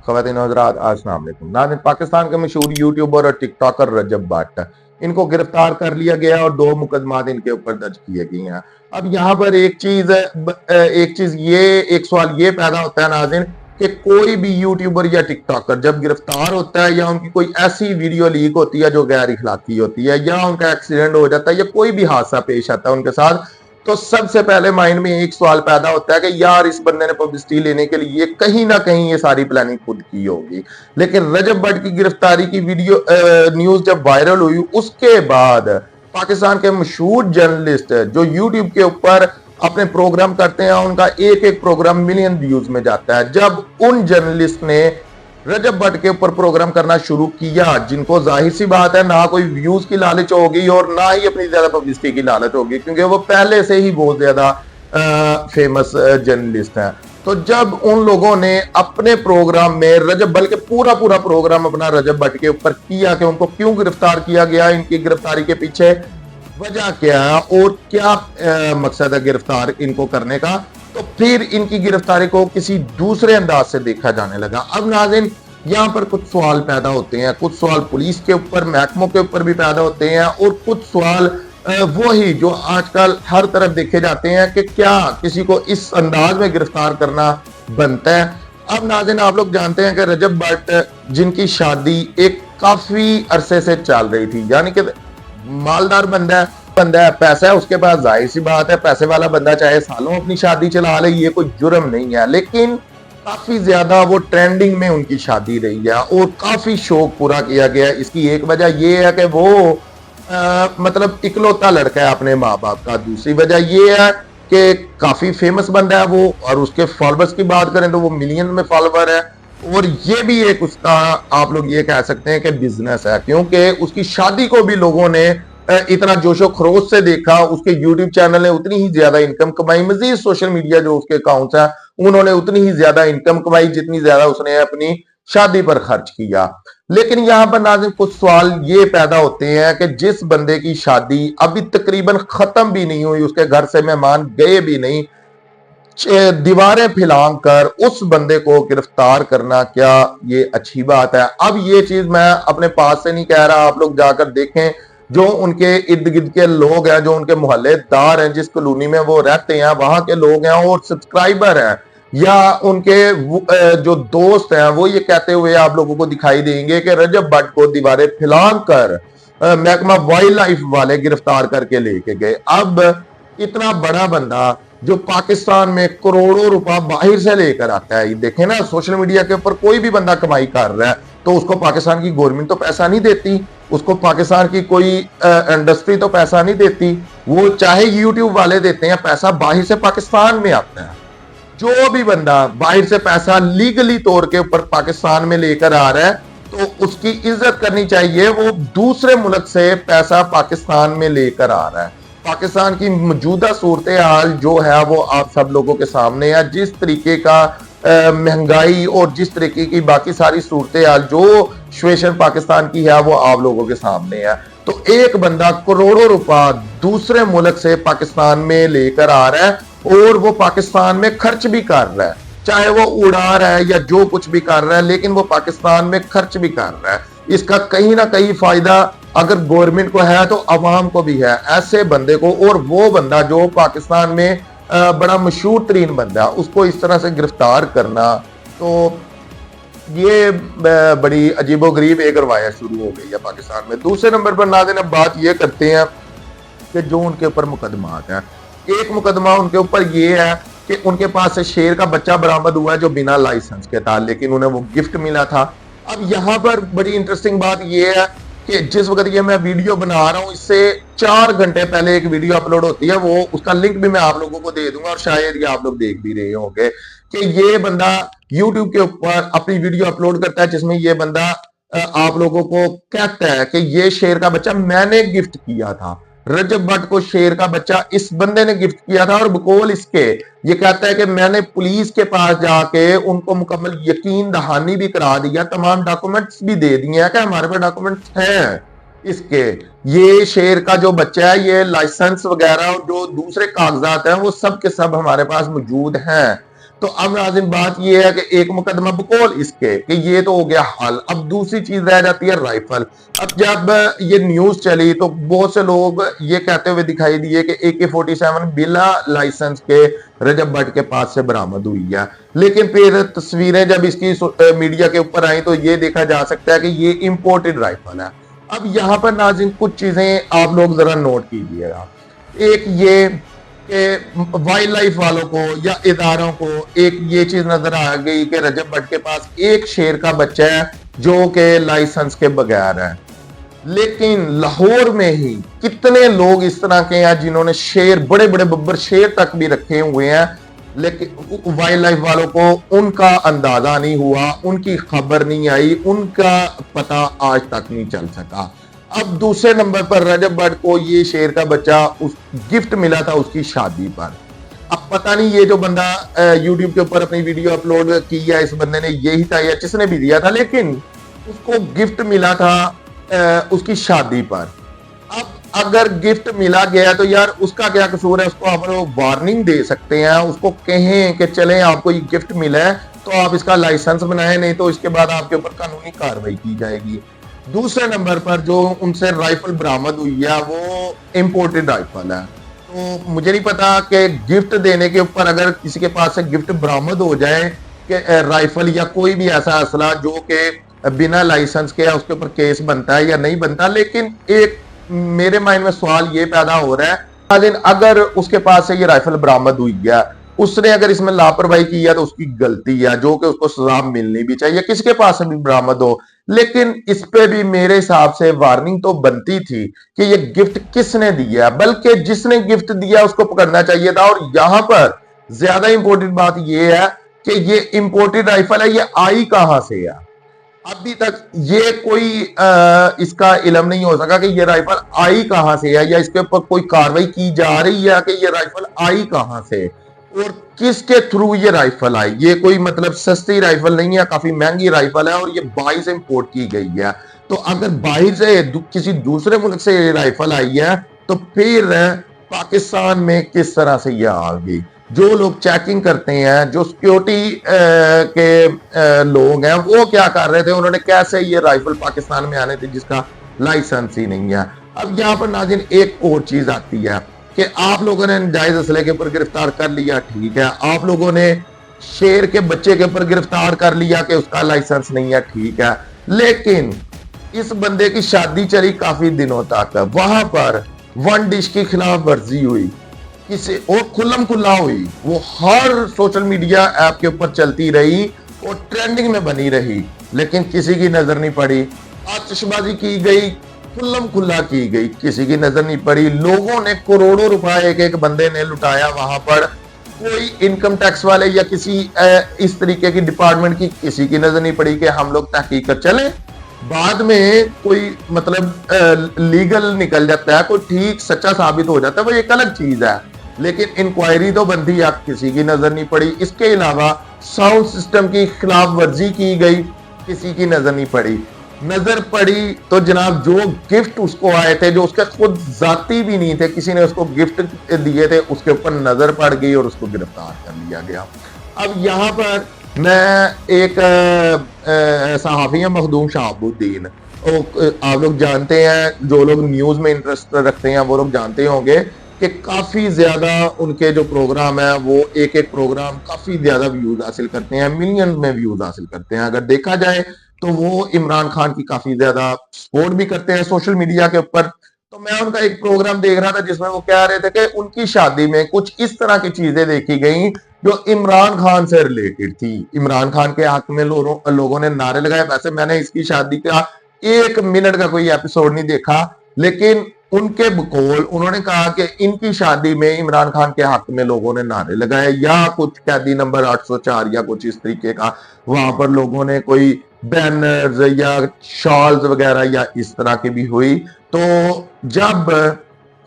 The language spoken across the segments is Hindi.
ख़वातीन और हज़रात, अस्सलाम वालेकुम। नाज़रीन, पाकिस्तान के मशहूर यूट्यूबर और टिकटॉकर रजब भट्ट, इनको गिरफ्तार कर लिया गया और 2 मुकदमात इनके ऊपर दर्ज किए गए हैं। अब यहाँ पर एक सवाल ये पैदा होता है नाज़रीन, कि कोई भी यूट्यूबर या टिकटॉकर जब गिरफ्तार होता है या उनकी कोई ऐसी वीडियो लीक होती है जो गैर इखलाकी होती है, या उनका एक्सीडेंट हो जाता है, या कोई भी हादसा पेश आता है उनके साथ, तो सबसे पहले माइंड में एक सवाल पैदा होता है कि यार इस बंदे ने पब्लिसिटी लेने के लिए कहीं ना कहीं ये सारी प्लानिंग खुद की होगी। लेकिन रजब भट्ट की गिरफ्तारी की वीडियो न्यूज जब वायरल हुई, उसके बाद पाकिस्तान के मशहूर जर्नलिस्ट जो यूट्यूब के ऊपर अपने प्रोग्राम करते हैं, उनका एक एक प्रोग्राम मिलियन व्यूज में जाता है। जब उन जर्नलिस्ट ने रजब भट्ट के ऊपर प्रोग्राम करना शुरू किया, जिनको जाहिर सी बात है ना कोई व्यूज की लालच होगी और ना ही अपनी ज्यादा पब्लिसिटी की लालच होगी, क्योंकि वो पहले से ही बहुत ज्यादा फेमस जर्नलिस्ट हैं। तो जब उन लोगों ने अपने प्रोग्राम में रजब, बल्कि पूरा पूरा प्रोग्राम अपना रजब भट्ट के ऊपर किया कि उनको क्यों गिरफ्तार किया गया, इनकी गिरफ्तारी के पीछे वजह क्या है और क्या मकसद है गिरफ्तार इनको करने का, तो फिर इनकी गिरफ्तारी को किसी दूसरे अंदाज से देखा जाने लगा। अब नाज़रीन, यहाँ पर कुछ सवाल पैदा होते हैं, कुछ सवाल पुलिस के ऊपर, महकमों के ऊपर भी पैदा होते हैं, और कुछ सवाल वो ही जो आजकल हर तरफ देखे जाते हैं कि क्या किसी को इस अंदाज में गिरफ्तार करना बनता है। अब नाज़रीन, आप लोग जानते हैं कि रजब भट्ट, जिनकी शादी एक काफी अरसे से चल रही थी, यानी कि मालदार बंदा है, पैसा है उसके पास, जाहिर सी बात है पैसे वाला बंदा चाहे सालों अपनी शादी चला ले, ये कोई जुर्म नहीं है। लेकिन काफी ज्यादा वो ट्रेंडिंग में उनकी शादी रही है और काफी शौक पूरा किया गया। इसकी एक वजह ये है कि वो मतलब इकलौता लड़का है अपने माँ बाप का। दूसरी वजह ये है कि काफी फेमस बंदा है वो, और उसके फॉलोअर्स की बात करें तो वो मिलियन में फॉलोअर है। और ये भी एक उसका, आप लोग ये कह सकते हैं कि बिजनेस है, क्योंकि उसकी शादी को भी लोगों ने इतना जोशो खरोश से देखा, उसके यूट्यूब चैनल ने उतनी ही ज्यादा इनकम कमाई, मजीद सोशल मीडिया जो उसके अकाउंट्स हैं उन्होंने उतनी ही ज्यादा इनकम कमाई जितनी ज्यादा उसने अपनी शादी पर खर्च किया। लेकिन यहां पर नाज़रीन कुछ सवाल ये पैदा होते हैं कि जिस बंदे की शादी अभी तकरीबन खत्म भी नहीं हुई, उसके घर से मेहमान गए भी नहीं, दीवारें फैलाकर उस बंदे को गिरफ्तार करना, क्या ये अच्छी बात है? अब ये चीज मैं अपने पास से नहीं कह रहा, आप लोग जाकर देखें, जो उनके इर्द गिर्द के लोग हैं, जो उनके मोहल्लेदार हैं, जिस कॉलोनी में वो रहते हैं, वहां के लोग हैं और सब्सक्राइबर हैं, या उनके जो दोस्त हैं, वो ये कहते हुए आप लोगों को दिखाई देंगे कि रजब भट्ट को दीवारें फैलाकर महकमा वाइल्ड लाइफ वाले गिरफ्तार करके लेके गए। अब इतना बड़ा बंदा जो पाकिस्तान में करोड़ों रुपया बाहर से लेकर आता है, देखे ना सोशल मीडिया के ऊपर कोई भी बंदा कमाई कर रहा है तो उसको पाकिस्तान की गवर्नमेंट तो पैसा नहीं देती, उसको पाकिस्तान की कोई इंडस्ट्री तो पैसा नहीं देती, वो चाहे यूट्यूब वाले देते हैं, पैसा बाहर से पाकिस्तान में आता है। जो भी बंदा बाहर से पैसा लीगली तौर के ऊपर पाकिस्तान में लेकर आ रहा है तो उसकी इज्जत करनी चाहिए, वो दूसरे मुल्क से पैसा पाकिस्तान में लेकर आ रहा है। पाकिस्तान की मौजूदा सूरत हाल जो है वो आप सब लोगों के सामने है, जिस तरीके का महंगाई और जिस तरीके की बाकी सारी सूरत हाल जो सिचुएशन पाकिस्तान की है वो आप लोगों के सामने है। तो एक बंदा करोड़ों रुपया दूसरे मुल्क से पाकिस्तान में लेकर आ रहा है और वो पाकिस्तान में खर्च भी कर रहा है, चाहे वो उड़ा रहा है या जो कुछ भी कर रहा है, लेकिन वो पाकिस्तान में खर्च भी कर रहा है। इसका कहीं ना कहीं फायदा अगर गवर्नमेंट को है तो अवाम को भी है। ऐसे बंदे को, और वो बंदा जो पाकिस्तान में बड़ा मशहूर तरीन बंदा है, उसको इस तरह से गिरफ्तार करना, तो ये बड़ी अजीबोगरीब एक रवायत शुरू हो गई है पाकिस्तान में। दूसरे नंबर पर नाज़रीन अब बात ये करते हैं कि जो उनके ऊपर मुकदमात हैं। एक मुकदमा उनके ऊपर ये है कि उनके पास से शेर का बच्चा बरामद हुआ है जो बिना लाइसेंस के था, लेकिन उन्हें वो गिफ्ट मिला था। अब यहाँ पर बड़ी इंटरेस्टिंग बात ये है कि जिस वक्त ये मैं वीडियो बना रहा हूँ, इससे 4 घंटे पहले एक वीडियो अपलोड होती है, वो उसका लिंक भी मैं आप लोगों को दे दूंगा और शायद ये आप लोग देख भी रहे होंगे कि ये बंदा YouTube के ऊपर अपनी वीडियो अपलोड करता है जिसमें ये बंदा आप लोगों को कहता है कि ये शेर का बच्चा मैंने गिफ्ट किया था। रजब भट्ट को शेर का बच्चा इस बंदे ने गिफ्ट किया था, और बकौल इसके ये कहता है कि मैंने पुलिस के पास जाके उनको मुकम्मल यकीन दहानी भी करा दिया, तमाम डॉक्यूमेंट्स भी दे दिए हैं कि हमारे पास डॉक्यूमेंट्स हैं इसके। ये शेर का जो बच्चा है, ये लाइसेंस वगैरह जो दूसरे कागजात हैं वो सब के सब हमारे पास मौजूद हैं। तो अब नाज़रीन बात ये है कि एक मुकदमा बकौल इसके कि ये तो हो गया हल। अब दूसरी चीज रह जाती है राइफल। अब जब ये न्यूज चली तो बहुत से लोग ये कहते हुए दिखाई दिए कि AK-47 बिना लाइसेंस के रजब भट्ट के पास से बरामद हुई है, लेकिन फिर तस्वीरें जब इसकी मीडिया के ऊपर आई तो ये देखा जा सकता है कि ये इंपोर्टेड राइफल है। अब यहाँ पर नाज़रीन कुछ चीजें आप लोग जरा नोट कीजिएगा। एक ये कि वाइल्ड लाइफ वालों को या इदारों को एक ये चीज नजर आ गई कि रजब भट्ट के पास एक शेर का बच्चा है जो कि लाइसेंस के बगैर है, लेकिन लाहौर में ही कितने लोग इस तरह के हैं जिन्होंने शेर, बड़े बड़े बब्बर शेर तक भी रखे हुए हैं, लेकिन वाइल्ड लाइफ वालों को उनका अंदाजा नहीं हुआ, उनकी खबर नहीं आई, उनका पता आज तक नहीं चल सका। अब दूसरे नंबर पर रजब भट्ट को ये शेर का बच्चा उस गिफ्ट मिला था उसकी शादी पर। अब पता नहीं ये जो बंदा यूट्यूब के ऊपर अपनी वीडियो अपलोड की है, इस बंदे ने यही था या जिसने भी दिया था, लेकिन उसको गिफ्ट मिला था उसकी शादी पर। अब अगर गिफ्ट मिला गया तो यार उसका क्या कसूर है? उसको आप वार्निंग दे सकते हैं, उसको कहें कि चलें आपको ये गिफ्ट मिला है तो आप इसका लाइसेंस बनाएं, नहीं तो इसके बाद आपके ऊपर कानूनी कार्रवाई की जाएगी। दूसरे नंबर पर जो उनसे राइफल बरामद हुई है वो इंपोर्टेड राइफल है। तो मुझे नहीं पता कि गिफ्ट देने के ऊपर अगर किसी के पास से गिफ्ट बरामद हो जाए कि राइफल या कोई भी ऐसा असला जो कि बिना लाइसेंस के है, उसके ऊपर केस बनता है या नहीं बनता। लेकिन एक मेरे माइंड में सवाल ये पैदा हो रहा है, अगर उसके पास से ये राइफल बरामद हुई है, उसने अगर इसमें लापरवाही की है तो उसकी गलती है, जो कि उसको सजा मिलनी भी चाहिए, किसके पास से भी बरामद हो। लेकिन इस पे भी मेरे हिसाब से वार्निंग तो बनती थी कि ये गिफ्ट किसने दिया, बल्कि जिसने गिफ्ट दिया उसको पकड़ना चाहिए था। और यहां पर ज्यादा इंपॉर्टेंट बात ये है कि ये इंपोर्टेड राइफल है, ये आई कहां से है? अभी तक ये कोई इसका इल्म नहीं हो सका कि ये राइफल आई कहां से है, या इसके ऊपर कोई कार्रवाई की जा रही है कि ये राइफल आई कहां से और किसके थ्रू ये राइफल आई। ये कोई मतलब सस्ती राइफल नहीं है, काफी महंगी राइफल है और ये बाहर से इंपोर्ट की गई है। तो अगर बाहर से किसी दूसरे मुल्क से ये राइफल आई है तो फिर पाकिस्तान में किस तरह से ये आ गई? जो लोग चेकिंग करते हैं, जो सिक्योरिटी के लोग हैं, वो क्या कर रहे थे? उन्होंने कैसे ये राइफल पाकिस्तान में आने थे जिसका लाइसेंस ही नहीं है। अब यहाँ पर नाज़रीन एक और चीज आती है कि आप लोगों ने जायज असले के ऊपर गिरफ्तार कर लिया, ठीक है, आप लोगों ने शेर के बच्चे के ऊपर गिरफ्तार कर लिया कि उसका लाइसेंस नहीं है, ठीक है, लेकिन इस बंदे की शादी चली काफी दिनों तक, वहां पर वन डिश की खिलाफ वर्जी हुई किसी और खुल्लम खुल्ला हुई, वो हर सोशल मीडिया ऐप के ऊपर चलती रही और ट्रेंडिंग में बनी रही, लेकिन किसी की नजर नहीं पड़ी। आतिशबाजी की गई, खुल्लम खुल्ला की गई, किसी की नजर नहीं पड़ी। लोगों ने करोड़ों रुपए एक एक बंदे ने लुटाया वहां पर, कोई इनकम टैक्स वाले या किसी इस तरीके की डिपार्टमेंट की किसी की नजर नहीं पड़ी कि हम लोग तहकीक कर चले। बाद में कोई मतलब लीगल निकल जाता है, कोई ठीक सच्चा साबित हो जाता है, वो एक अलग चीज है, लेकिन इंक्वायरी तो बनती है, किसी की नजर नहीं पड़ी। इसके अलावा साउंड सिस्टम की खिलाफ वर्जी की गई, किसी की नजर नहीं पड़ी। नजर पड़ी तो जनाब जो गिफ्ट उसको आए थे, जो उसके खुद जाती भी नहीं थे, किसी ने उसको गिफ्ट दिए थे, उसके ऊपर नजर पड़ गई और उसको गिरफ्तार कर लिया गया। अब यहाँ पर मैं एक सहाफी है मखदूम शहाबुद्दीन, आप लोग जानते हैं, जो लोग न्यूज में इंटरेस्ट रखते हैं वो लोग जानते होंगे कि काफी ज्यादा उनके जो प्रोग्राम है वो एक एक प्रोग्राम काफी ज्यादा व्यूज हासिल करते हैं, मिलियन में व्यूज हासिल करते हैं। अगर देखा जाए तो वो इमरान खान की काफी ज्यादा सपोर्ट भी करते हैं सोशल मीडिया के ऊपर। तो मैं उनका एक प्रोग्राम देख रहा था जिसमें वो कह रहे थे कि उनकी शादी में कुछ इस तरह की चीजें देखी गई जो इमरान खान से रिलेटेड थी। इमरान खान के हक में लोगों ने नारे लगाए। वैसे मैंने इसकी शादी का 1 मिनट का कोई एपिसोड नहीं देखा, लेकिन उनके बकौल उन्होंने कहा कि इनकी शादी में इमरान खान के हक में लोगों ने नारे लगाए, या कुछ कैदी नंबर 804 या कुछ इस तरीके का वहां पर लोगों ने कोई बैनर्स या शॉल्स वगैरह या इस तरह की भी हुई। तो जब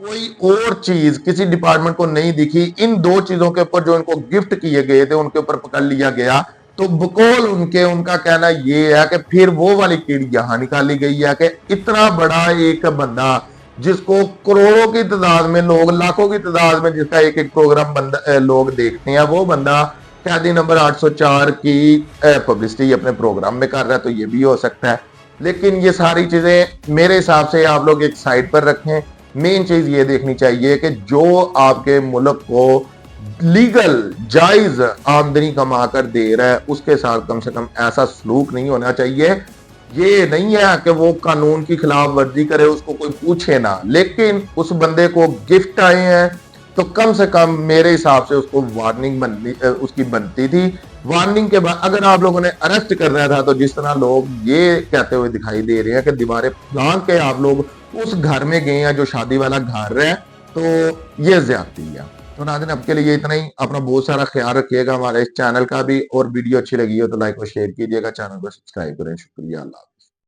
कोई और चीज किसी डिपार्टमेंट को नहीं दिखी, इन दो चीजों के ऊपर जो इनको गिफ्ट किए गए थे उनके ऊपर पकड़ लिया गया, तो बकौल उनका कहना ये है कि फिर वो वाली कीड़ी यहां निकाली गई है कि इतना बड़ा एक बंदा जिसको करोड़ों की तादाद में लोग, लाखों की तादाद में जिसका एक एक प्रोग्राम लोग देखते हैं, वो बंदा कैदी नंबर 804 की पब्लिसिटी अपने प्रोग्राम में कर रहा है, तो ये भी हो सकता है। लेकिन ये सारी चीजें मेरे हिसाब से आप लोग एक साइड पर रखें। मेन चीज ये देखनी चाहिए कि जो आपके मुल्क को लीगल जायज आमदनी कमा कर दे रहा है उसके साथ कम से कम ऐसा सलूक नहीं होना चाहिए। ये नहीं है कि वो कानून की खिलाफ वर्जी करे, उसको कोई पूछे ना, लेकिन उस बंदे को गिफ्ट आए हैं तो कम से कम मेरे हिसाब से उसको वार्निंग बननी उसकी बनती थी। वार्निंग के बाद अगर आप लोगों ने अरेस्ट करना था तो जिस तरह लोग ये कहते हुए दिखाई दे रहे हैं कि दीवारें फांक के आप लोग उस घर में गए हैं जो शादी वाला घर है, तो ये ज्यादती है। तो नाज़रीन आपके लिए इतना ही। अपना बहुत सारा ख्याल रखिएगा। हमारे इस चैनल का भी, और वीडियो अच्छी लगी हो तो लाइक और शेयर कीजिएगा, चैनल को सब्सक्राइब करें। शुक्रिया। अल्लाह।